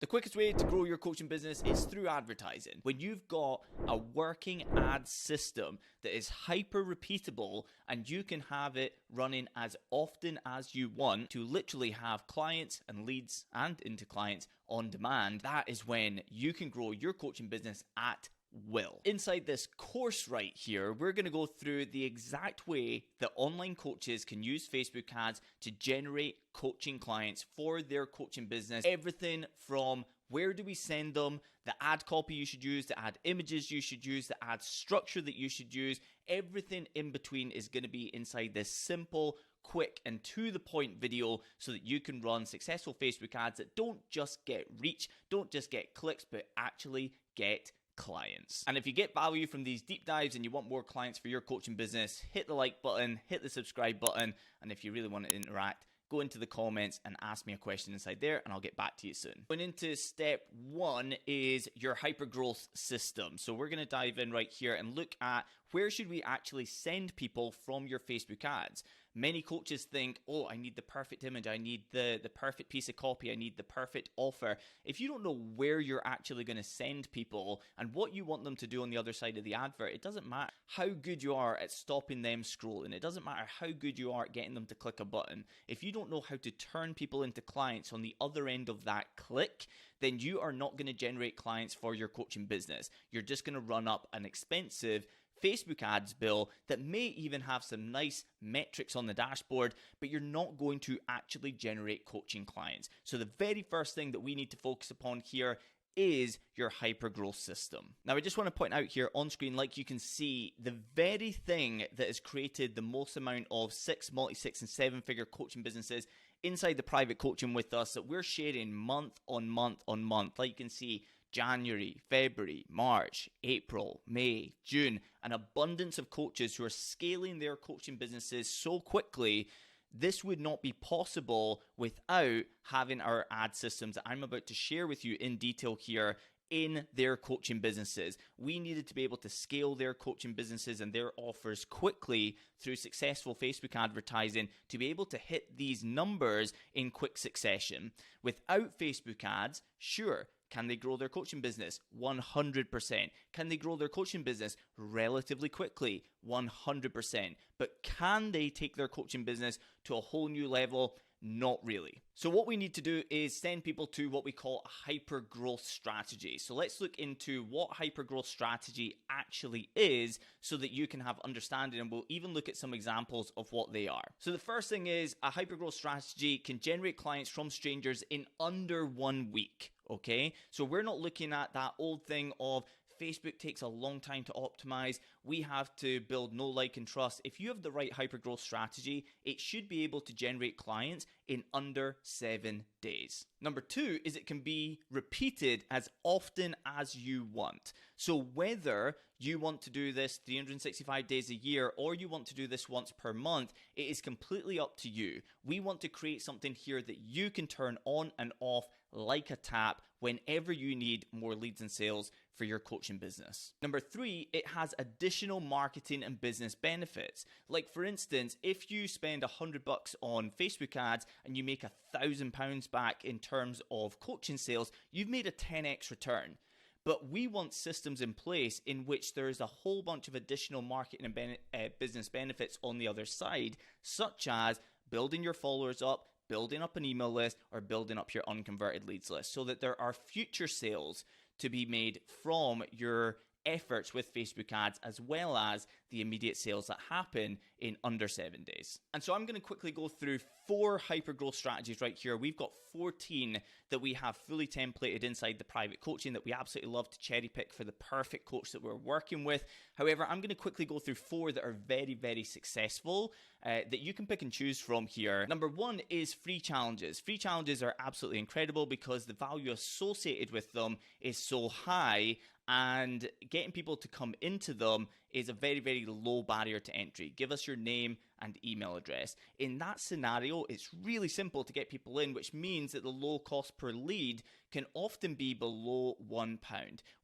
The quickest way to grow your coaching business is through advertising. When you've got a working ad system that is hyper repeatable and you can have it running as often as you want to literally have clients and leads and into clients on demand, that is when you can grow your coaching business at will. Inside this course right here, we're going to go through the exact way that online coaches can use Facebook ads to generate coaching clients for their coaching business. Everything from where do we send them, the ad copy you should use, the ad images you should use, the ad structure that you should use, everything in between is going to be inside this simple, quick and to the point video so that you can run successful Facebook ads that don't just get reach, don't just get clicks, but actually get clients. And if you get value from these deep dives and you want more clients for your coaching business, hit the like button, hit the subscribe button, and if you really want to interact, go into the comments and ask me a question inside there and I'll get back to you soon. Going into step one is your hypergrowth system. So we're going to dive in right here and look at where should we actually send people from your Facebook ads. Many coaches think, oh, I need the perfect image, I need the perfect piece of copy, I need the perfect offer. If you don't know where you're actually going to send people and what you want them to do on the other side of the advert, it doesn't matter how good you are at stopping them scrolling. It doesn't matter how good you are at getting them to click a button. If you don't know how to turn people into clients on the other end of that click, then you are not going to generate clients for your coaching business. You're just going to run up an expensive Facebook ads bill that may even have some nice metrics on the dashboard, but you're not going to actually generate coaching clients. So the very first thing that we need to focus upon here is your hypergrowth system. Now, I just want to point out here on screen, like you can see, the very thing that has created the most amount of multi-six and seven-figure coaching businesses inside the private coaching with us that we're sharing month on month on month. Like you can see, January, February, March, April, May, June, an abundance of coaches who are scaling their coaching businesses so quickly. This would not be possible without having our ad systems that I'm about to share with you in detail here in their coaching businesses. We needed to be able to scale their coaching businesses and their offers quickly through successful Facebook advertising to be able to hit these numbers in quick succession. Without Facebook ads, sure, can they grow their coaching business? 100%. Can they grow their coaching business relatively quickly? 100%. But can they take their coaching business to a whole new level? Not really. So what we need to do is send people to what we call a hyper growth strategy. So let's look into what hyper growth strategy actually is so that you can have understanding, and we'll even look at some examples of what they are. So the first thing is a hyper growth strategy can generate clients from strangers in under 1 week. Okay, so we're not looking at that old thing of Facebook takes a long time to optimize. We have to build know, like, and trust. If you have the right hypergrowth strategy, it should be able to generate clients in under 7 days. Number two is it can be repeated as often as you want. So whether you want to do this 365 days a year or you want to do this once per month, it is completely up to you. We want to create something here that you can turn on and off like a tap whenever you need more leads and sales for your coaching business. Number three, it has additional marketing and business benefits. Like for instance, if you spend $100 on Facebook ads and you make £1,000 back in terms of coaching sales, you've made a 10x return. But we want systems in place in which there is a whole bunch of additional marketing and business benefits on the other side, such as building your followers up, building up an email list, or building up your unconverted leads list so that there are future sales to be made from your efforts with Facebook ads, as well as the immediate sales that happen in under 7 days. And so I'm going to quickly go through 4 hypergrowth strategies right here. We've got 14 that we have fully templated inside the private coaching that we absolutely love to cherry pick for the perfect coach that we're working with. However, I'm going to quickly go through 4 that are very, very successful that you can pick and choose from here. Number 1 is free challenges. Free challenges are absolutely incredible because the value associated with them is so high, and getting people to come into them is a very, very low barrier to entry. Give us your name and email address. In that scenario, it's really simple to get people in, which means that the low cost per lead can often be below £1.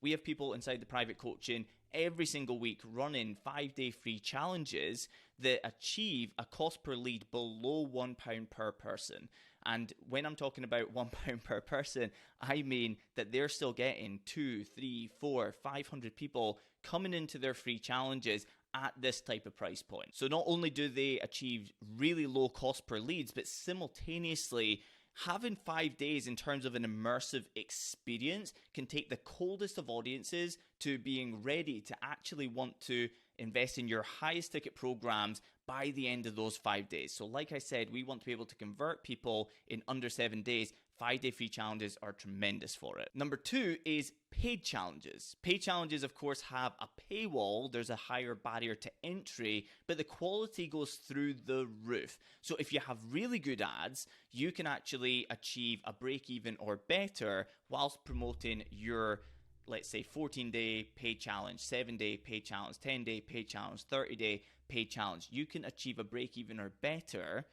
We have people inside the private coaching every single week running 5-day free challenges that achieve a cost per lead below £1 per person. And when I'm talking about £1 per person, I mean that they're still getting 2, 3, 4, 500 people coming into their free challenges at this type of price point. So not only do they achieve really low cost per leads, but simultaneously having 5 days in terms of an immersive experience can take the coldest of audiences to being ready to actually want to invest in your highest ticket programs by the end of those 5 days. So like I said, we want to be able to convert people in under 7 days. 5-day free challenges are tremendous for it. Number 2 is paid challenges. Paid challenges, of course, have a paywall. There's a higher barrier to entry, but the quality goes through the roof. So if you have really good ads, you can actually achieve a break even or better whilst promoting your, let's say, 14-day paid challenge, 7-day paid challenge, 10-day paid challenge, 30-day paid challenge. You can achieve a break even or better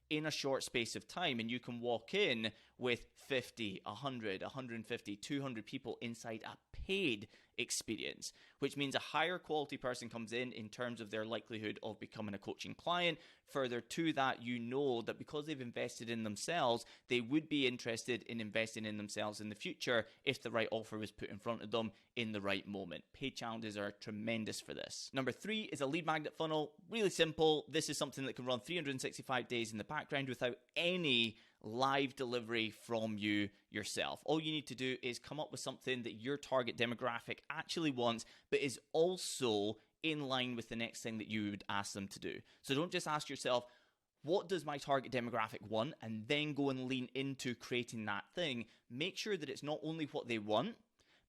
in a short space of time, and you can walk in with 50, 100, 150, 200 people inside a paid experience, which means a higher quality person comes in terms of their likelihood of becoming a coaching client. Further to that, you know that because they've invested in themselves, they would be interested in investing in themselves in the future if the right offer was put in front of them in the right moment. Paid challenges are tremendous for this. Number 3 is a lead magnet funnel. Really simple. This is something that can run 365 days in the background without any live delivery from you yourself. All you need to do is come up with something that your target demographic actually wants, but is also in line with the next thing that you would ask them to do. So don't just ask yourself, what does my target demographic want? And then go and lean into creating that thing. Make sure that it's not only what they want,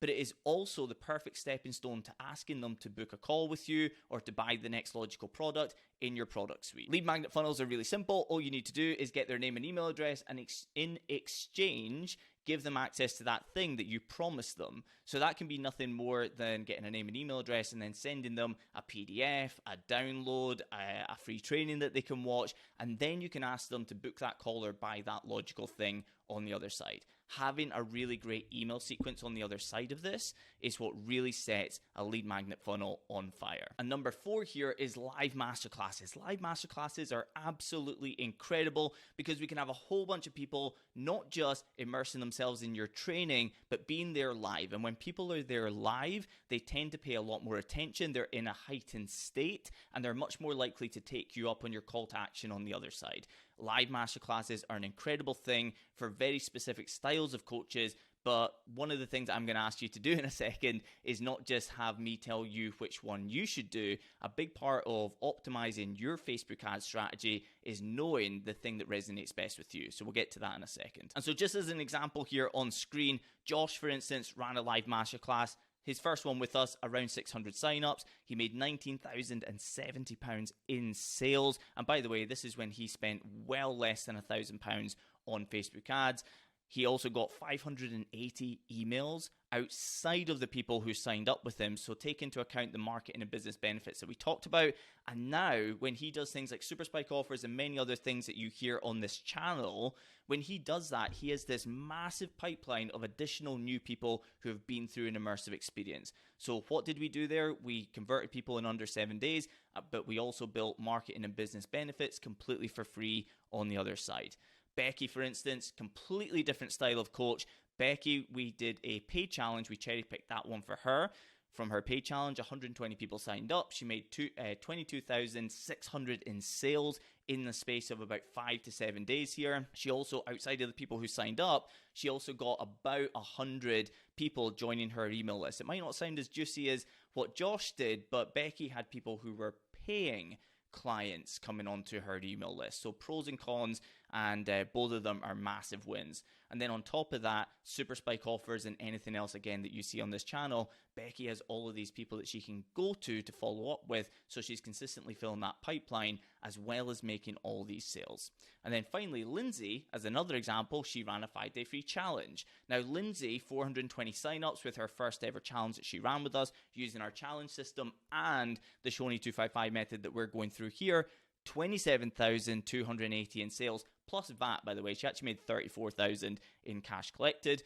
but it is also the perfect stepping stone to asking them to book a call with you or to buy the next logical product in your product suite. Lead magnet funnels are really simple. All you need to do is get their name and email address, and in exchange, give them access to that thing that you promised them. So that can be nothing more than getting a name and email address and then sending them a PDF, a download, a free training that they can watch, and then you can ask them to book that call or buy that logical thing on the other side. Having a really great email sequence on the other side of this is what really sets a lead magnet funnel on fire. And number 4 here is live masterclasses. Live masterclasses are absolutely incredible because we can have a whole bunch of people not just immersing themselves in your training, but being there live. And when people are there live, they tend to pay a lot more attention. They're in a heightened state, and they're much more likely to take you up on your call to action on the other side. Live masterclasses are an incredible thing for very specific styles of coaches, but one of the things I'm going to ask you to do in a second is not just have me tell you which one you should do. A big part of optimizing your Facebook ad strategy is knowing the thing that resonates best with you. So we'll get to that in a second. And so just as an example here on screen, Josh, for instance, ran a live masterclass. His first one with us, around 600 signups. He made £19,070 in sales. And by the way, this is when he spent well less than £1,000 on Facebook ads. He also got 580 emails outside of the people who signed up with him. So take into account the marketing and business benefits that we talked about. And now when he does things like super spike offers and many other things that you hear on this channel, when he does that, he has this massive pipeline of additional new people who have been through an immersive experience. So what did we do there? We converted people in under 7 days, but we also built marketing and business benefits completely for free on the other side. Becky, for instance, completely different style of coach. Becky, we did a paid challenge. We cherry-picked that one for her. From her paid challenge, 120 people signed up. She made $22,600 in sales in the space of about 5 to 7 days here. She also, outside of the people who signed up, she also got about 100 people joining her email list. It might not sound as juicy as what Josh did, but Becky had people who were paying clients coming onto her email list. So pros and cons, and both of them are massive wins. And then on top of that, super spike offers and anything else again that you see on this channel, Becky has all of these people that she can go to follow up with, so she's consistently filling that pipeline as well as making all these sales. And then finally, Lindsay, as another example, she ran a 5-day free challenge. Now Lindsay, 420 signups with her first ever challenge that she ran with us using our challenge system and the Shoney 255 method that we're going through here. 27,280 in sales, plus VAT, by the way. She actually made $34,000 in cash collected.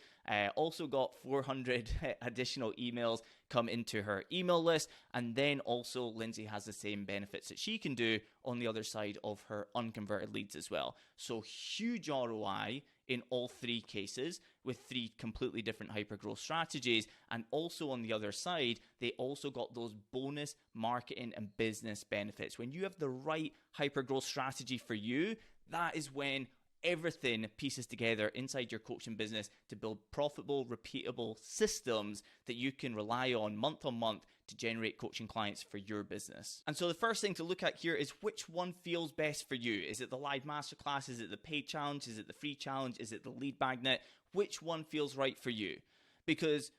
Also got 400 additional emails come into her email list. And then also Lindsay has the same benefits that she can do on the other side of her unconverted leads as well. So huge ROI in all three cases with three completely different hypergrowth strategies. And also on the other side, they also got those bonus marketing and business benefits. When you have the right hypergrowth strategy for you, that is when everything pieces together inside your coaching business to build profitable, repeatable systems that you can rely on month to generate coaching clients for your business. And so the first thing to look at here is which one feels best for you. Is it the live masterclass? Is it the paid challenge? Is it the free challenge? Is it the lead magnet? Which one feels right for you? Because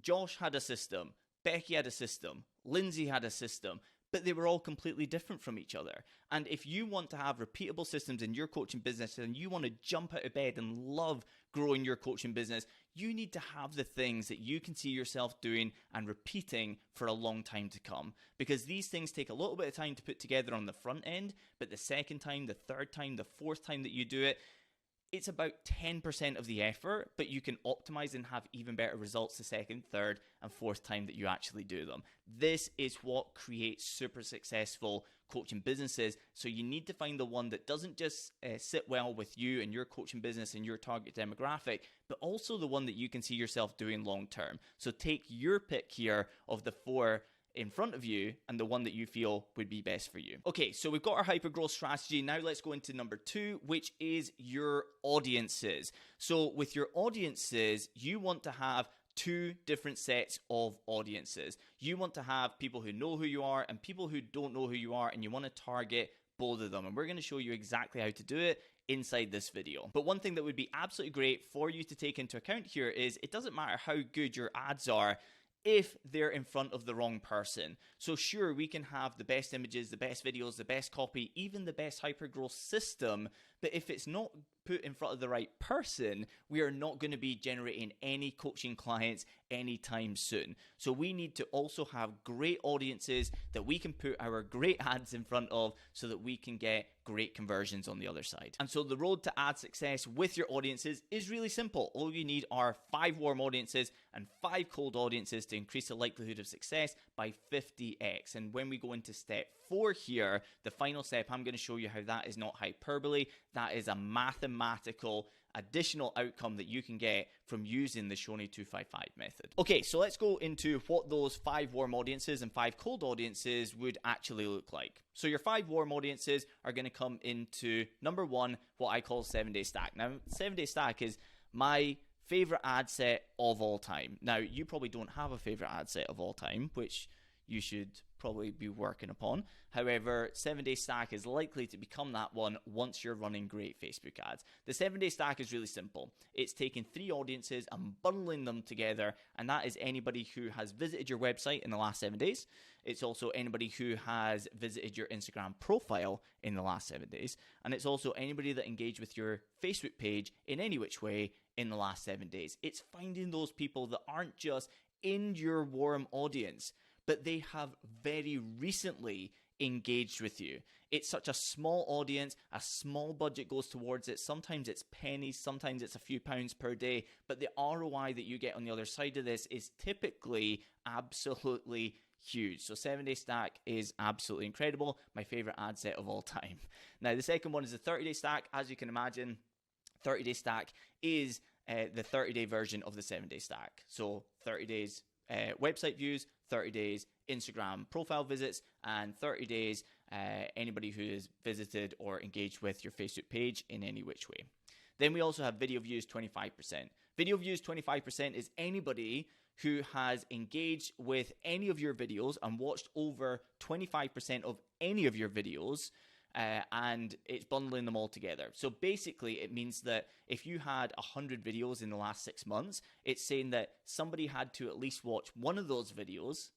Josh had a system, Becky had a system, Lindsay had a system, but they were all completely different from each other. And if you want to have repeatable systems in your coaching business and you want to jump out of bed and love growing your coaching business, you need to have the things that you can see yourself doing and repeating for a long time to come. Because these things take a little bit of time to put together on the front end, but the second time, the third time, the fourth time that you do it, it's about 10% of the effort, but you can optimize and have even better results the second, third, and fourth time that you actually do them. This is what creates super successful coaching businesses. So you need to find the one that doesn't just sit well with you and your coaching business and your target demographic, but also the one that you can see yourself doing long term. So take your pick here of the four in front of you and the one that you feel would be best for you. Okay, so we've got our hypergrowth strategy. Now let's go into number 2, which is your audiences. So with your audiences, you want to have 2 different sets of audiences. You want to have people who know who you are and people who don't know who you are, and you want to target both of them. And we're going to show you exactly how to do it inside this video. But one thing that would be absolutely great for you to take into account here is it doesn't matter how good your ads are if they're in front of the wrong person. So sure, we can have the best images, the best videos, the best copy, even the best hypergrowth system, but if it's not put in front of the right person, we are not going to be generating any coaching clients anytime soon. So we need to also have great audiences that we can put our great ads in front of so that we can get great conversions on the other side. And so the road to ad success with your audiences is really simple. All you need are 5 warm audiences and 5 cold audiences to increase the likelihood of success by 50x. And when we go into step 4 here, the final step, I'm going to show you how that is not hyperbole. That is a mathematical additional outcome that you can get from using the Shoney 255 method. Okay, so let's go into what those 5 warm audiences and 5 cold audiences would actually look like. So your 5 warm audiences are going to come into number 1, what I call 7-day stack. Now, 7-day stack is my favorite ad set of all time. Now, you probably don't have a favorite ad set of all time, which you should probably be working upon. However, 7-day stack is likely to become that one once you're running great Facebook ads. The 7-day stack is really simple. It's taking 3 audiences and bundling them together, and that is anybody who has visited your website in the last 7 days. It's also anybody who has visited your Instagram profile in the last 7 days, and it's also anybody that engaged with your Facebook page in any which way in the last 7 days. It's finding those people that aren't just in your warm audience, but they have very recently engaged with you. It's such a small audience, a small budget goes towards it. Sometimes it's pennies, sometimes it's a few pounds per day, but the ROI that you get on the other side of this is typically absolutely huge. So 7-day stack is absolutely incredible. My favorite ad set of all time. Now, the second one is the 30-day stack. As you can imagine, 30-day stack is the 30-day version of the 7-day stack. So 30 days website views, 30 days Instagram profile visits, and 30 days anybody who has visited or engaged with your Facebook page in any which way. Then we also have video views 25%. Video views 25% is anybody who has engaged with any of your videos and watched over 25% of any of your videos, and it's bundling them all together. So basically, it means that if you had 100 videos in the last 6 months, it's saying that somebody had to at least watch one of those videos,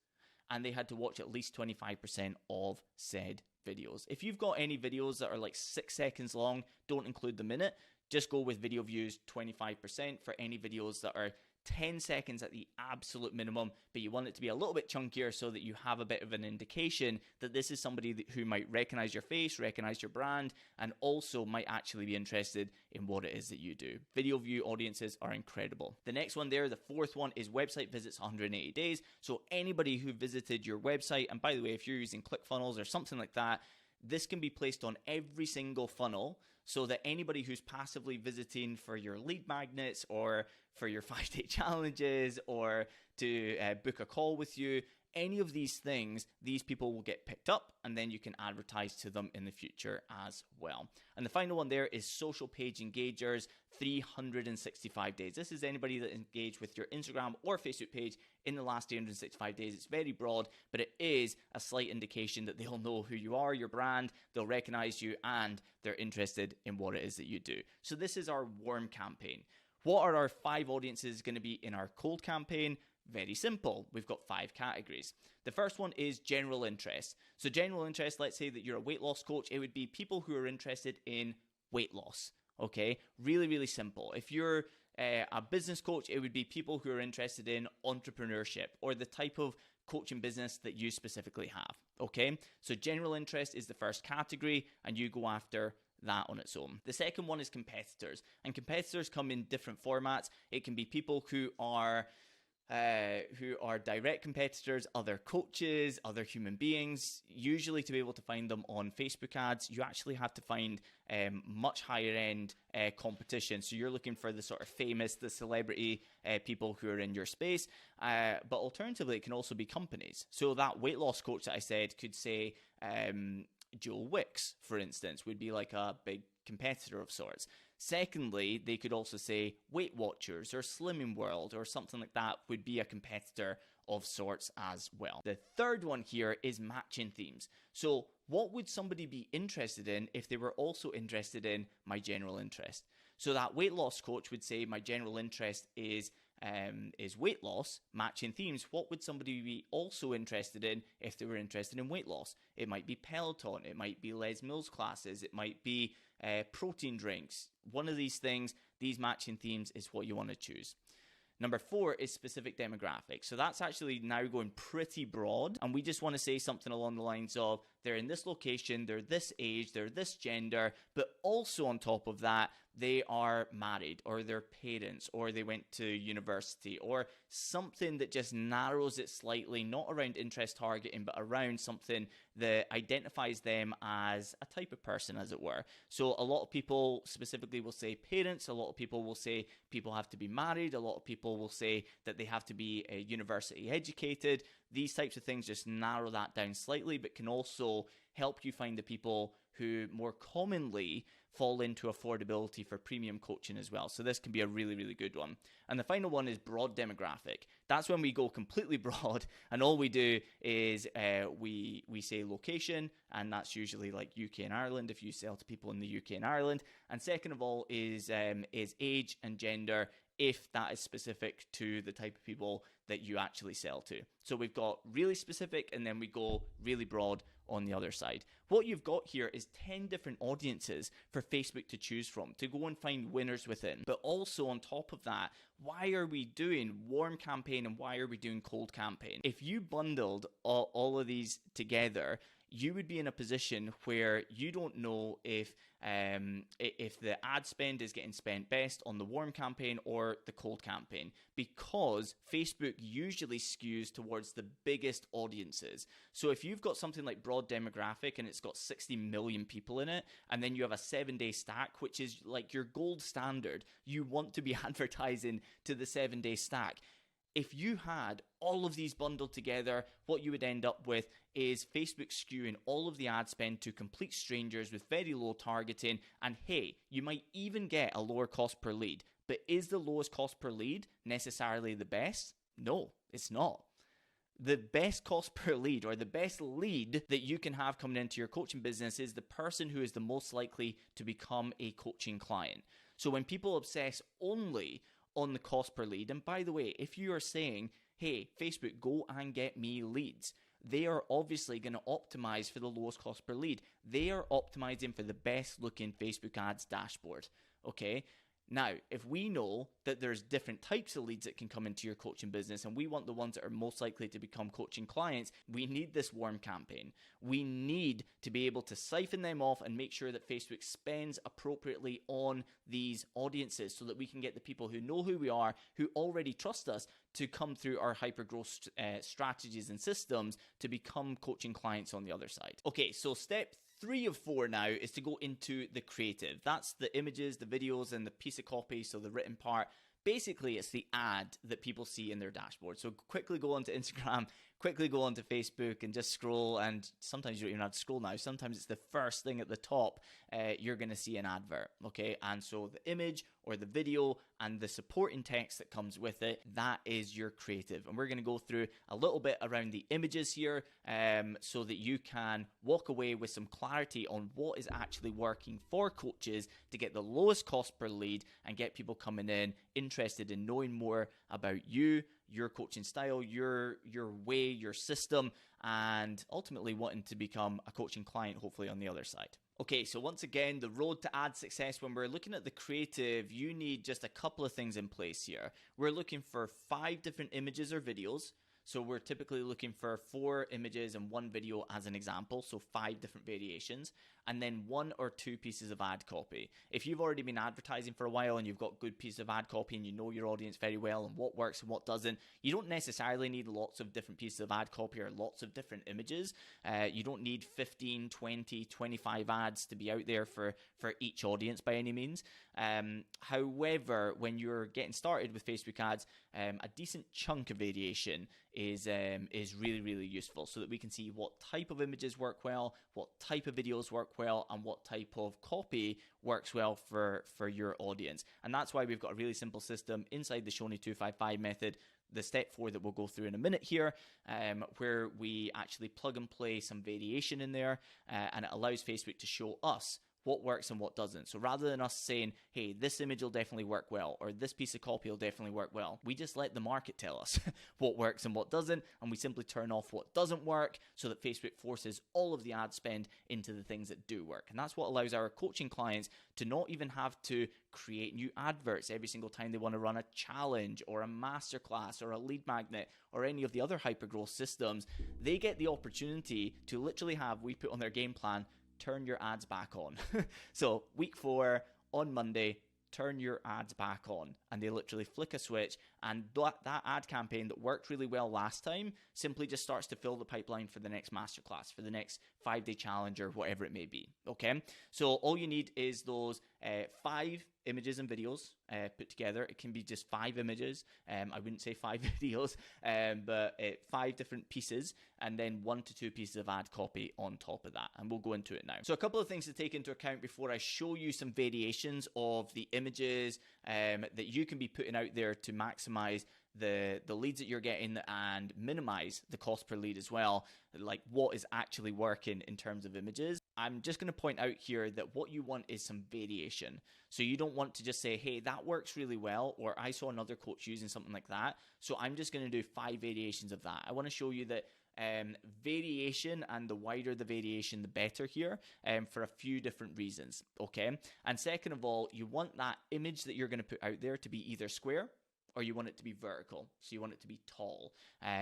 and they had to watch at least 25% of said videos. If you've got any videos that are like 6 seconds long, don't include them in it. Just go with video views 25% for any videos that are 10 seconds at the absolute minimum, but you want it to be a little bit chunkier so that you have a bit of an indication that this is somebody who might recognize your face, recognize your brand, and also might actually be interested in what it is that you do. Video view audiences are incredible. The next one there, the fourth one, is website visits 180 days. So anybody who visited your website, and by the way, if you're using ClickFunnels or something like that, this can be placed on every single funnel so that anybody who's passively visiting for your lead magnets or for your 5-day challenges or to book a call with you, any of these things, these people will get picked up and then you can advertise to them in the future as well. And the final one there is social page engagers, 365 days. This is anybody that engaged with your Instagram or Facebook page in the last 365 days. It's very broad, but it is a slight indication that they'll know who you are, your brand, they'll recognize you, and they're interested in what it is that you do. So this is our warm campaign. What are our 5 audiences going to be in our cold campaign? Very simple. We've got 5 categories. The first one is general interest. So general interest, let's say that you're a weight loss coach, it would be people who are interested in weight loss. Okay, really, really simple. If you're a business coach, it would be people who are interested in entrepreneurship or the type of coaching business that you specifically have. Okay, so general interest is the first category and you go after that on its own. The second one is competitors, and competitors come in different formats. It can be people who are direct competitors, other coaches, other human beings. Usually to be able to find them on Facebook ads, you actually have to find much higher end competition. So you're looking for the sort of famous, the celebrity people who are in your space. But alternatively, it can also be companies. So that weight loss coach that I said could say Joel Wicks, for instance, would be like a big competitor of sorts. Secondly, they could also say Weight Watchers or Slimming World or something like that would be a competitor of sorts as well. The third one here is matching themes. So what would somebody be interested in if they were also interested in my general interest? So that weight loss coach would say my general interest is weight loss, matching themes. What would somebody be also interested in if they were interested in weight loss? It might be Peloton, it might be Les Mills classes, it might be protein drinks. One of these things, these matching themes is what you want to choose. Number 4 is specific demographics. So that's actually now going pretty broad. And we just want to say something along the lines of they're in this location, they're this age, they're this gender, but also on top of that, they are married or they're parents or they went to university or something that just narrows it slightly, not around interest targeting, but around something that identifies them as a type of person, as it were. So a lot of people specifically will say parents, a lot of people will say people have to be married, a lot of people will say that they have to be university educated. These types of things just narrow that down slightly, but can also help you find the people who more commonly fall into affordability for premium coaching as well. So this can be a really, really good one. And the final one is broad demographic. That's when we go completely broad and all we do is we say location, and that's usually like UK and Ireland if you sell to people in the UK and Ireland. And second of all is age and gender, if that is specific to the type of people that you actually sell to. So we've got really specific and then we go really broad on the other side. What you've got here is 10 different audiences for Facebook to choose from, to go and find winners within. But also on top of that, why are we doing warm campaign and why are we doing cold campaign? If you bundled all of these together, you would be in a position where you don't know if the ad spend is getting spent best on the warm campaign or the cold campaign, because Facebook usually skews towards the biggest audiences. So if you've got something like broad demographic and it's got 60 million people in it, and then you have a 7-day stack, which is like your gold standard, you want to be advertising to the 7-day stack. If you had all of these bundled together, what you would end up with is Facebook skewing all of the ad spend to complete strangers with very low targeting. And hey, you might even get a lower cost per lead. But is the lowest cost per lead necessarily the best? No, it's not. The best cost per lead, or the best lead that you can have coming into your coaching business, is the person who is the most likely to become a coaching client. So when people obsess only on the cost per lead, and by the way, if you are saying, hey, Facebook, go and get me leads, they are obviously going to optimize for the lowest cost per lead. They are optimizing for the best looking Facebook ads dashboard, okay? Now, if we know that there's different types of leads that can come into your coaching business and we want the ones that are most likely to become coaching clients, we need this warm campaign. We need to be able to siphon them off and make sure that Facebook spends appropriately on these audiences so that we can get the people who know who we are, who already trust us, to come through our hypergrowth strategies and systems to become coaching clients on the other side. Okay, so step 3 of 4 now is to go into the creative. That's the images, the videos, and the piece of copy, so the written part. Basically, it's the ad that people see in their dashboard. So quickly go onto Instagram, quickly go onto Facebook and just scroll, and sometimes you don't even have to scroll now. Sometimes it's the first thing at the top. You're going to see an advert, okay? And so the image or the video and the supporting text that comes with it, that is your creative. And we're going to go through a little bit around the images here so that you can walk away with some clarity on what is actually working for coaches to get the lowest cost per lead and get people coming in interested in knowing more about you, your coaching style, your way, your system, and ultimately wanting to become a coaching client, hopefully on the other side. Okay, so once again, the road to ad success, when we're looking at the creative, you need just a couple of things in place here. We're looking for 5 different images or videos. So we're typically looking for 4 images and 1 video as an example, so 5 different variations, and then 1 or 2 pieces of ad copy. If you've already been advertising for a while and you've got good pieces of ad copy and you know your audience very well and what works and what doesn't, you don't necessarily need lots of different pieces of ad copy or lots of different images. You don't need 15, 20, 25 ads to be out there for each audience by any means. However, when you're getting started with Facebook ads, a decent chunk of variation is really, really useful so that we can see what type of images work well, what type of videos work well, and what type of copy works well for your audience. And that's why we've got a really simple system inside the Shoney 255 method, the step 4 that we'll go through in a minute here, where we actually plug and play some variation in there, and it allows Facebook to show us what works and what doesn't. So rather than us saying, hey, this image will definitely work well, or this piece of copy will definitely work well, we just let the market tell us what works and what doesn't, and we simply turn off what doesn't work so that Facebook forces all of the ad spend into the things that do work. And that's what allows our coaching clients to not even have to create new adverts every single time they want to run a challenge or a masterclass or a lead magnet or any of the other hypergrowth systems. They get the opportunity to literally have, we put on their game plan, turn your ads back on. So week 4 on Monday, turn your ads back on, and they literally flick a switch, and that ad campaign that worked really well last time simply just starts to fill the pipeline for the next masterclass, for the next 5-day challenge, or whatever it may be. Okay, so all you need is those 5 images and videos put together. It can be just 5 images. I wouldn't say 5 videos, but 5 different pieces, and then 1 to 2 pieces of ad copy on top of that. And we'll go into it now. So a couple of things to take into account before I show you some variations of the images that you can be putting out there to maximize the leads that you're getting and minimize the cost per lead as well, like what is actually working in terms of images. I'm just going to point out here that what you want is some variation. So you don't want to just say, hey, that works really well, or I saw another coach using something like that, so I'm just going to do 5 variations of that. I want to show you that variation, and the wider the variation, the better here, for a few different reasons, okay? And second of all, you want that image that you're going to put out there to be either square or you want it to be vertical, so you want it to be tall.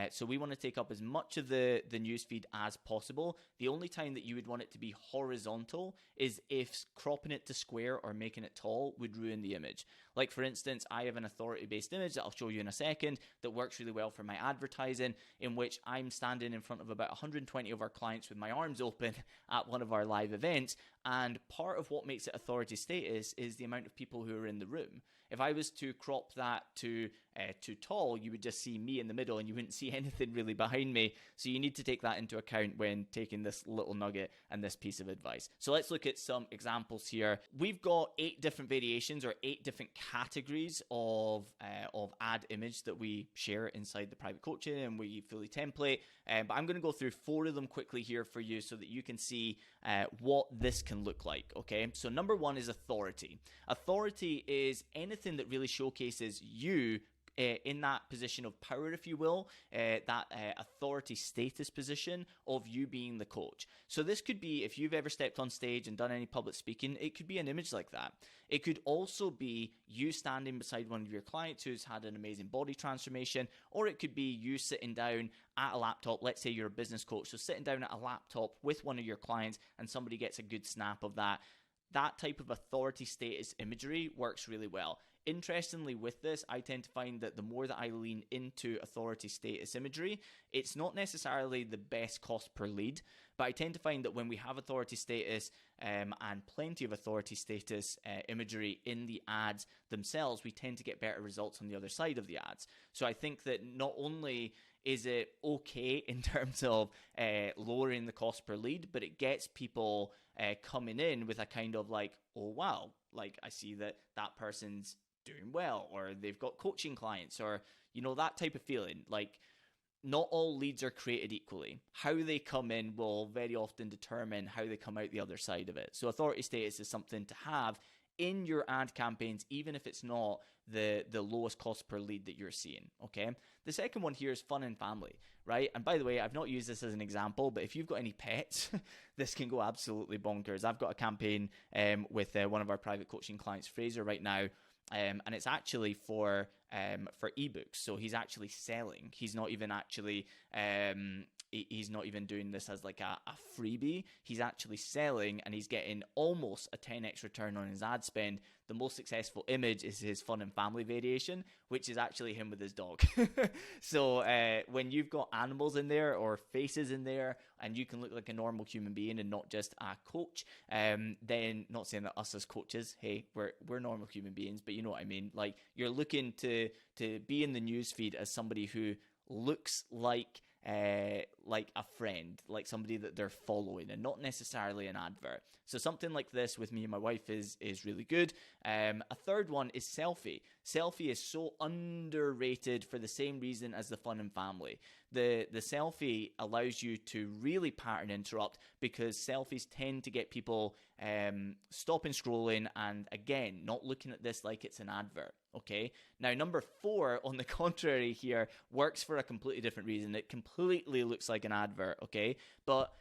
So we want to take up as much of the newsfeed as possible. The only time that you would want it to be horizontal is if cropping it to square or making it tall would ruin the image. Like for instance, I have an authority-based image that I'll show you in a second that works really well for my advertising, in which I'm standing in front of about 120 of our clients with my arms open at one of our live events, and part of what makes it authority status is the amount of people who are in the room. If I was to crop that to too tall, you would just see me in the middle and you wouldn't see anything really behind me. So you need to take that into account when taking this little nugget and this piece of advice. So let's look at some examples here. We've got 8 different variations or 8 different categories of ad image that we share inside the private coaching, and we fully template. But I'm going to go through 4 of them quickly here for you so that you can see what this can look like. Okay, so number 1 is authority. Authority is anything that really showcases you in that position of power, if you will, that authority status position of you being the coach. So this could be, if you've ever stepped on stage and done any public speaking, it could be an image like that. It could also be you standing beside one of your clients who's had an amazing body transformation, or it could be you sitting down at a laptop. Let's say you're a business coach, so sitting down at a laptop with one of your clients and somebody gets a good snap of that. That type of authority status imagery works really well. Interestingly, with this, I tend to find that the more that I lean into authority status imagery, it's not necessarily the best cost per lead, but I tend to find that when we have authority status and plenty of authority status imagery in the ads themselves, we tend to get better results on the other side of the ads. So I think that not only is it okay in terms of lowering the cost per lead, but it gets people coming in with a kind of like, oh wow, like I see that person's doing well, or they've got coaching clients, or that type of feeling. Like, not all leads are created equally. How they come in will very often determine how they come out the other side of it. So authority status is something to have in your ad campaigns, even if it's not the lowest cost per lead that you're seeing, okay? The second one here is fun and family, right? And by the way, I've not used this as an example, but if you've got any pets, this can go absolutely bonkers. I've got a campaign with one of our private coaching clients, Fraser, right now, and it's actually for ebooks. So he's actually selling. He's not even actually he's not even doing this as like a freebie. He's actually selling, and he's getting almost a 10x return on his ad spend. The most successful image is his fun and family variation, which is actually him with his dog. So when you've got animals in there or faces in there, and you can look like a normal human being and not just a coach, then, not saying that us as coaches, hey, we're normal human beings, but you know what I mean. Like, you're looking to be in the newsfeed as somebody who looks like a friend, like somebody that they're following, and not necessarily an advert. So something like this with me and my wife is really good. A third one is selfie. Selfie is so underrated for the same reason as the fun and family. The selfie allows you to really pattern interrupt, because selfies tend to get people stopping scrolling and, again, not looking at this like it's an advert. Okay. Now, number 4, on the contrary here, works for a completely different reason. It completely looks like an advert. Okay. But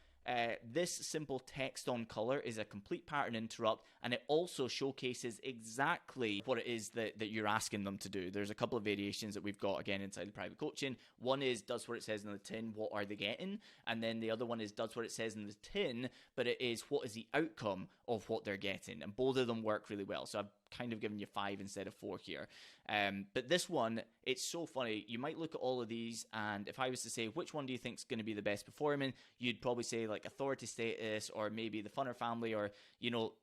this simple text on color is a complete pattern interrupt, and it also showcases exactly what it is that you're asking them to do. There's a couple of variations that we've got, again, inside the private coaching. One is does what it says in the tin, what are they getting? And then the other one is does what it says in the tin, but it is what is the outcome of what they're getting. And both of them work really well. So I've kind of given you 5 instead of 4 here. But this one, it's so funny. You might look at all of these, and if I was to say which one do you think is going to be the best performing, you'd probably say like authority status, or maybe the fun or family, or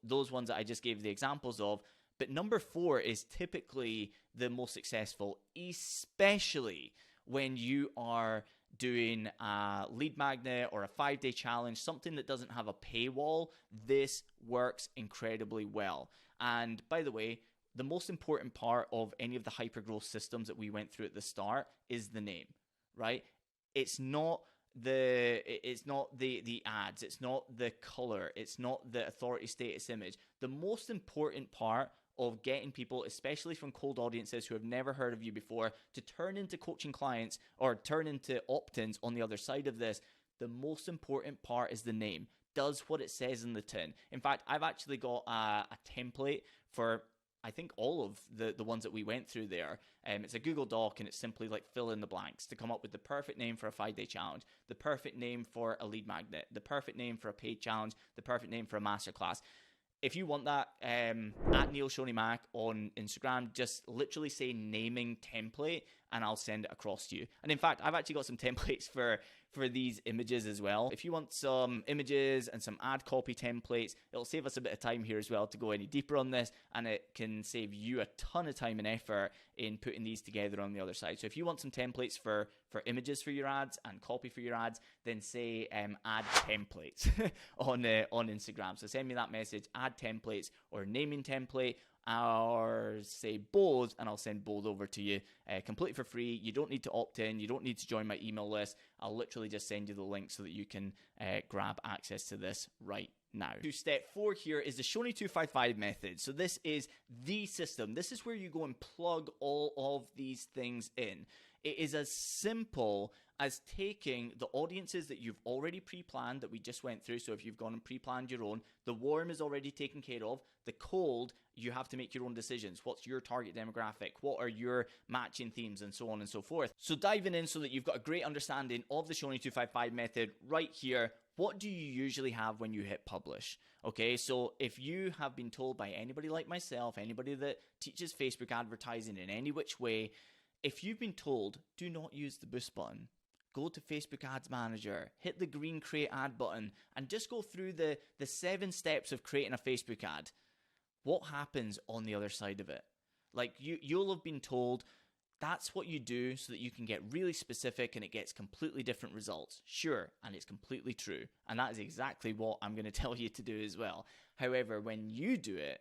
those ones that I just gave the examples of. But number 4 is typically the most successful, especially when you are doing a lead magnet or a 5-day challenge, something that doesn't have a paywall. This works incredibly well. And by the way, the most important part of any of the hypergrowth systems that we went through at the start is the name, right? It's not the ads, it's not the color, it's not the authority status image. The most important part of getting people, especially from cold audiences who have never heard of you before, to turn into coaching clients or turn into opt-ins on the other side of this, the most important part is the name. Does what it says in the tin. In fact, I've actually got a template for, I think, all of the ones that we went through there. It's a Google Doc, and it's simply like fill in the blanks to come up with the perfect name for a 5-day challenge, the perfect name for a lead magnet, the perfect name for a paid challenge, the perfect name for a masterclass. If you want that, at Neilshoney Mac on Instagram, just literally say naming template, and I'll send it across to you. And in fact, I've actually got some templates for these images as well. If you want some images and some ad copy templates, it'll save us a bit of time here as well to go any deeper on this, and it can save you a ton of time and effort in putting these together on the other side. So if you want some templates for images for your ads and copy for your ads, then say add templates on Instagram. So send me that message, add templates or naming template, or say both, and I'll send both over to you completely for free. You don't need to opt in. You don't need to join my email list. I'll literally just send you the link so that you can grab access to this right now. To step 4 here is the Shoney 255 method. So this is the system. This is where you go and plug all of these things in. It is as simple as taking the audiences that you've already pre-planned that we just went through. So if you've gone and pre-planned your own, the warm is already taken care of. The cold, you have to make your own decisions. What's your target demographic? What are your matching themes, and so on and so forth. So diving in so that you've got a great understanding of the Shoney 255 method right here. What do you usually have when you hit publish? Okay, so if you have been told by anybody like myself, anybody that teaches Facebook advertising in any which way, if you've been told, do not use the boost button, go to Facebook Ads Manager, hit the green create ad button, and just go through the 7 steps of creating a Facebook ad. What happens on the other side of it? Like you'll have been told that's what you do so that you can get really specific and it gets completely different results. Sure, and it's completely true. And that is exactly what I'm going to tell you to do as well. However, when you do it,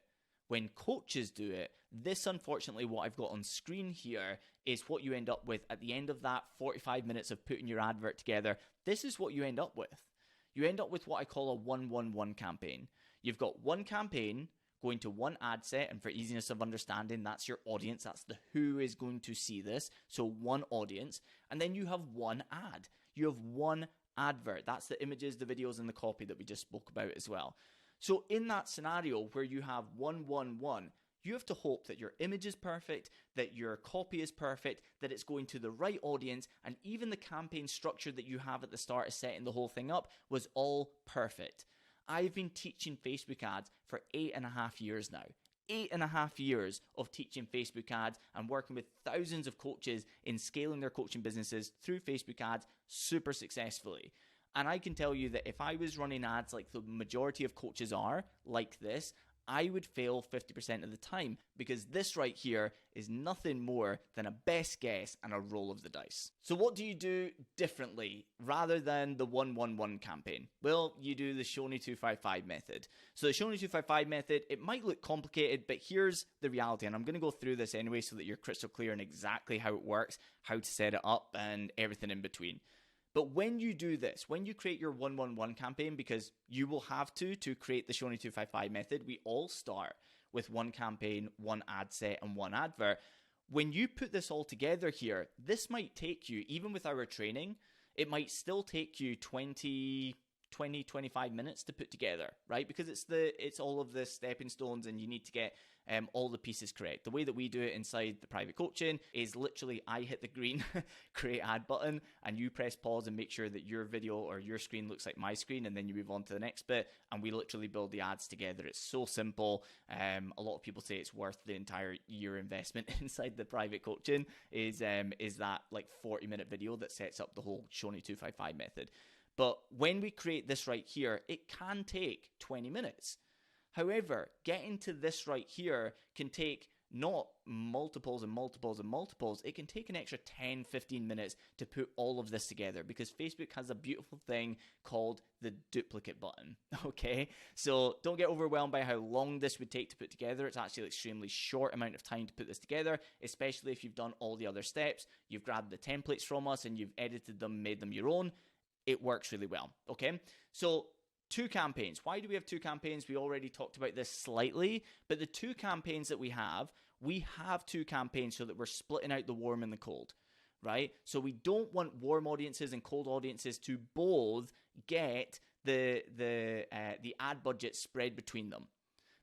when coaches do it, this unfortunately what I've got on screen here is what you end up with at the end of that 45 minutes of putting your advert together. This is what you end up with. You end up with what I call a 1-1-1 campaign. You've got one campaign going to one ad set, and for easiness of understanding, that's your audience. That's the who is going to see this. So one audience, and then you have one ad. You have one advert. That's the images, the videos, and the copy that we just spoke about as well. So in that scenario where you have 1-1-1, you have to hope that your image is perfect, that your copy is perfect, that it's going to the right audience, and even the campaign structure that you have at the start of setting the whole thing up was all perfect. I've been teaching Facebook ads for 8.5 years now. 8.5 years of teaching Facebook ads and working with thousands of coaches in scaling their coaching businesses through Facebook ads super successfully. And I can tell you that if I was running ads like the majority of coaches are, like this, I would fail 50% of the time, because this right here is nothing more than a best guess and a roll of the dice. So what do you do differently rather than the 1-1-1 campaign? Well, you do the Shoney 255 method. So the Shoney 255 method, it might look complicated, but here's the reality, and I'm going to go through this anyway so that you're crystal clear on exactly how it works, how to set it up, and everything in between. But when you do this, when you create your 1-1-1 campaign, because you will have to create the Shoney 255 method, we all start with one campaign, one ad set, and one advert. When you put this all together here, this might take you, even with our training, it might still take you 25 minutes to put together, right? Because it's all of the stepping stones and you need to get all the pieces correct. The way that we do it inside the private coaching is literally I hit the green create ad button and you press pause and make sure that your video or your screen looks like my screen, and then you move on to the next bit and we literally build the ads together. It's so simple. A lot of people say it's worth the entire year investment inside the private coaching is that like 40-minute video that sets up the whole Shoney 255 method. But when we create this right here, it can take 20 minutes. However, getting to this right here can take not multiples and multiples and multiples. It can take an extra 10, 15 minutes to put all of this together, because Facebook has a beautiful thing called the duplicate button. Okay, so don't get overwhelmed by how long this would take to put together. It's actually an extremely short amount of time to put this together, especially if you've done all the other steps. You've grabbed the templates from us and you've edited them, made them your own. It works really well. Okay, so 2 campaigns. Why do we have 2 campaigns? We already talked about this slightly, but the 2 campaigns that we have 2 campaigns so that we're splitting out the warm and the cold, right? So we don't want warm audiences and cold audiences to both get the ad budget spread between them.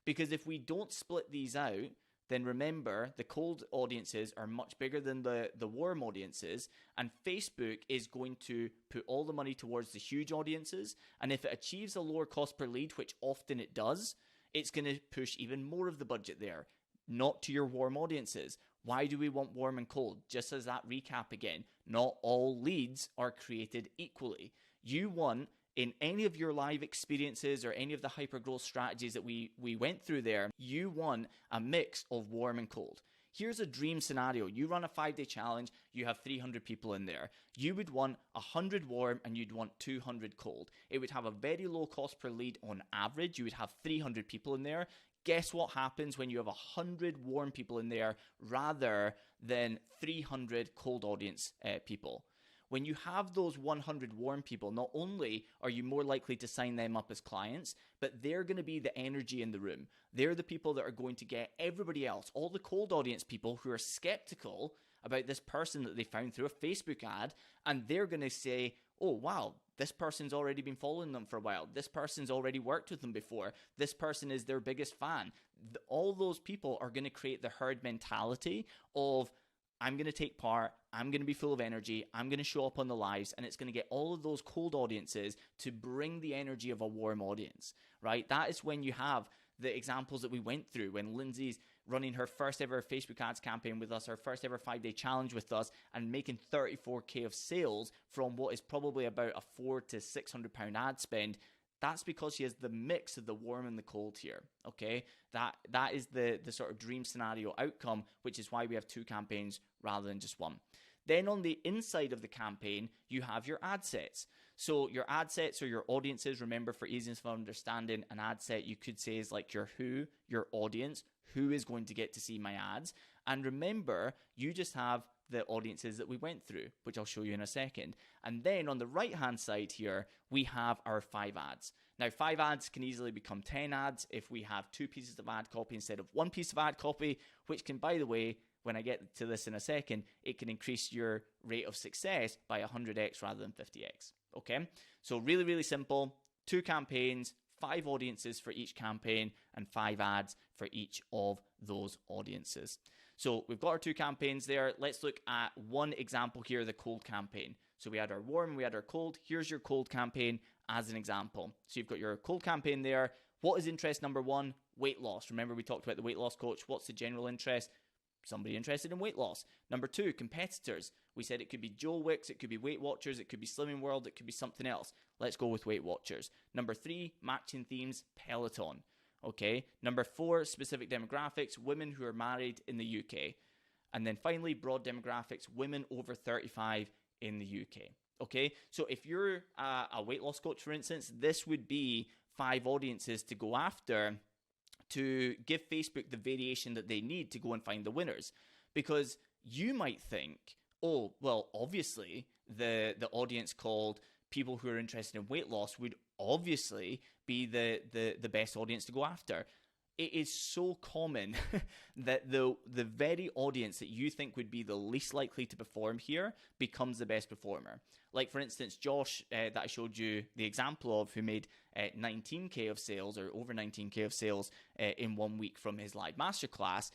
Because if we don't split these out, then remember the cold audiences are much bigger than the warm audiences, and Facebook is going to put all the money towards the huge audiences, and if it achieves a lower cost per lead, which often it does, it's going to push even more of the budget there, not to your warm audiences. Why do we want warm and cold? Just as that recap again, not all leads are created equally. You want, in any of your live experiences or any of the hyper-growth strategies that we went through there, you want a mix of warm and cold. Here's a dream scenario. You run a 5-day challenge, you have 300 people in there. You would want 100 warm and you'd want 200 cold. It would have a very low cost per lead on average. You would have 300 people in there. guess what happens when you have 100 warm people in there rather than 300 cold audience people? When you have those 100 warm people, not only are you more likely to sign them up as clients, but they're going to be the energy in the room. They're the people that are going to get everybody else, all the cold audience people who are skeptical about this person that they found through a Facebook ad, and they're going to say, oh, wow, this person's already been following them for a while. This person's already worked with them before. This person is their biggest fan. All those people are going to create the herd mentality of, I'm going to take part, I'm going to be full of energy, I'm going to show up on the lives, and it's going to get all of those cold audiences to bring the energy of a warm audience, right? That is when you have the examples that we went through when Lindsay's running her first ever Facebook ads campaign with us, her first ever 5-day challenge with us, and making 34K of sales from what is probably about a £400 to £600 ad spend. That's because she has the mix of the warm and the cold here, okay? That is the sort of dream scenario outcome, which is why we have 2 campaigns rather than just 1. Then on the inside of the campaign, you have your ad sets. So your ad sets or your audiences, remember, for easiness of understanding, an ad set you could say is like your who, your audience, who is going to get to see my ads. And remember, you just have the audiences that we went through, which I'll show you in a second. And then on the right-hand side here, we have our 5 ads. Now, 5 ads can easily become 10 ads if we have 2 pieces of ad copy instead of 1 piece of ad copy, which can, by the way, when I get to this in a second, it can increase your rate of success by 100x rather than 50x, okay? So really, really simple. 2 campaigns, 5 audiences for each campaign, and 5 ads for each of those audiences. So we've got our 2 campaigns there. Let's look at one example here, the cold campaign. So we had our warm, we had our cold. Here's your cold campaign as an example. So you've got your cold campaign there. What is interest number 1? Weight loss. Remember, we talked about the weight loss coach. What's the general interest? Somebody interested in weight loss. Number 2, competitors. We said it could be Joel Wicks, it could be Weight Watchers, it could be Slimming World, it could be something else. Let's go with Weight Watchers. Number 3, matching themes, Peloton. Okay. Number 4, specific demographics, women who are married in the UK. And then finally, broad demographics, women over 35 in the UK. Okay. So if you're a weight loss coach, for instance, this would be 5 audiences to go after to give Facebook the variation that they need to go and find the winners. Because you might think, oh, well, obviously the audience called people who are interested in weight loss would obviously be the best audience to go after. It is so common that the very audience that you think would be the least likely to perform here becomes the best performer. Like, for instance, Josh, that I showed you the example of, who made 19K of sales, or over 19K of sales in 1 week from his live masterclass.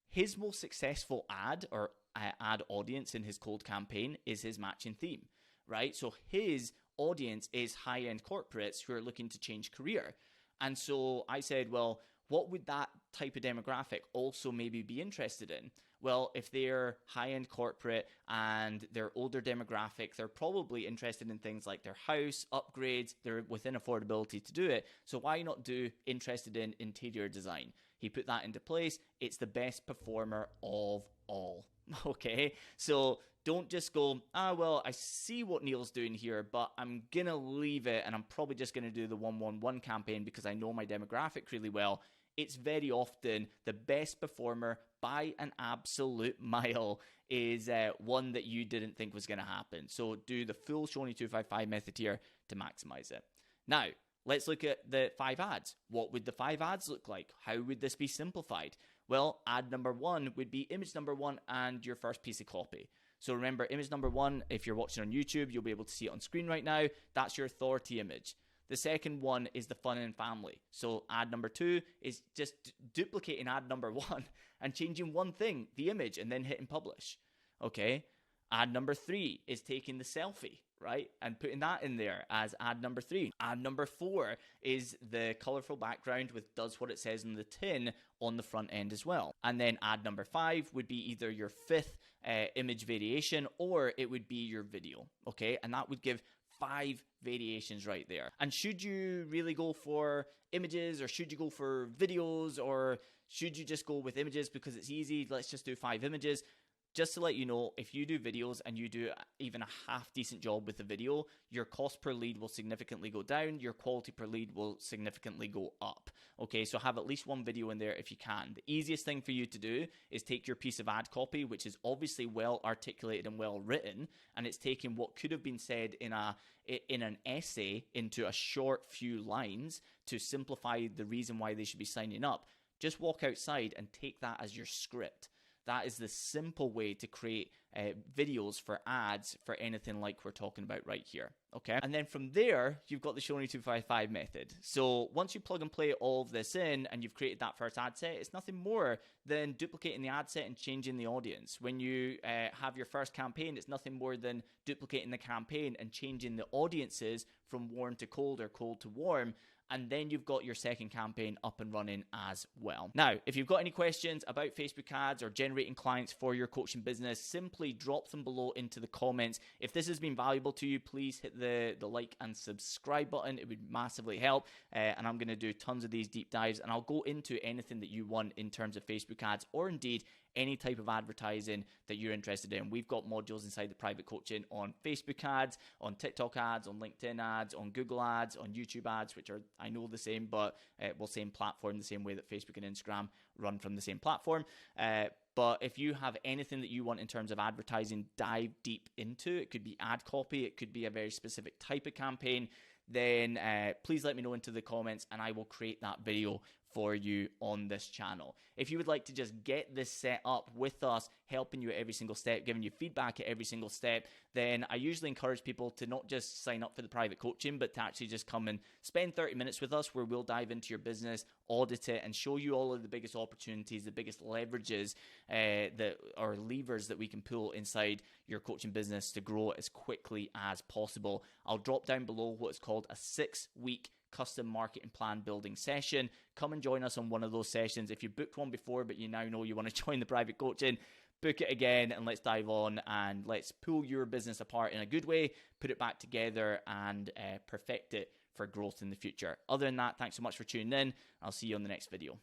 His most successful ad or ad audience in his cold campaign is his matching theme, right? So his audience is high-end corporates who are looking to change career. And so I said, well, what would that type of demographic also maybe be interested in? Well, if they're high-end corporate and they're older demographic, they're probably interested in things like their house, upgrades, they're within affordability to do it. So why not do interested in interior design? He put that into place. It's the best performer of all. Okay, so don't just go, well, I see what Neil's doing here, but I'm going to leave it and I'm probably just going to do the 111 campaign because I know my demographic really well. It's very often the best performer by an absolute mile is one that you didn't think was going to happen. So do the full Shoney 255 method here to maximize it. Now, let's look at the 5 ads. What would the 5 ads look like? How would this be simplified? Well, ad number 1 would be image number 1 and your first piece of copy. So remember, image number 1, if you're watching on YouTube, you'll be able to see it on screen right now. That's your authority image. The second one is the fun and family. So ad number 2 is just duplicating ad number 1 and changing one thing, the image, and then hitting publish. Okay. Ad number 3 is taking the selfie, right? And putting that in there as ad number 3. Ad number 4 is the colorful background with does what it says in the tin on the front end as well. And then ad number 5 would be either your 5th image variation, or it would be your video. Okay. And that would give 5 variations right there. And should you really go for images, or should you go for videos, or should you just go with images because it's easy? Let's just do 5 images. just to let you know, if you do videos and you do even a half decent job with the video, your cost per lead will significantly go down, your quality per lead will significantly go up. Okay, so have at least one video in there if you can. The easiest thing for you to do is take your piece of ad copy, which is obviously well articulated and well written, and it's taking what could have been said in an essay into a short few lines to simplify the reason why they should be signing up. Just walk outside and take that as your script. That is the simple way to create videos for ads for anything like we're talking about right here, okay? And then from there, you've got the Shoney 255 method. So once you plug and play all of this in and you've created that first ad set, it's nothing more than duplicating the ad set and changing the audience. When you have your first campaign, it's nothing more than duplicating the campaign and changing the audiences from warm to cold or cold to warm. And then you've got your second campaign up and running as well. Now, if you've got any questions about Facebook ads or generating clients for your coaching business, simply drop them below into the comments. If this has been valuable to you, please hit the like and subscribe button. It would massively help. And I'm going to do tons of these deep dives, and I'll go into anything that you want in terms of Facebook ads, or indeed any type of advertising that you're interested in. We've got modules inside the private coaching on Facebook ads, on TikTok ads, on LinkedIn ads, on Google ads, on YouTube ads, which are, I know, the same, but same platform, the same way that Facebook and Instagram run from the same platform. But if you have anything that you want in terms of advertising, dive deep into, it could be ad copy, it could be a very specific type of campaign, then please let me know into the comments and I will create that video for you on this channel. If you would like to just get this set up with us, helping you at every single step, giving you feedback at every single step, then I usually encourage people to not just sign up for the private coaching, but to actually just come and spend 30 minutes with us, where we'll dive into your business, audit it, and show you all of the biggest opportunities, the biggest leverages or levers that we can pull inside your coaching business to grow as quickly as possible. I'll drop down below what is called a 6-week custom marketing plan building session. Come and join us on one of those sessions. If you booked one before but you now know you want to join the private coaching, book it again and let's dive on and let's pull your business apart in a good way, put it back together and perfect it for growth in the future. Other than that, thanks so much for tuning in. I'll see you on the next video.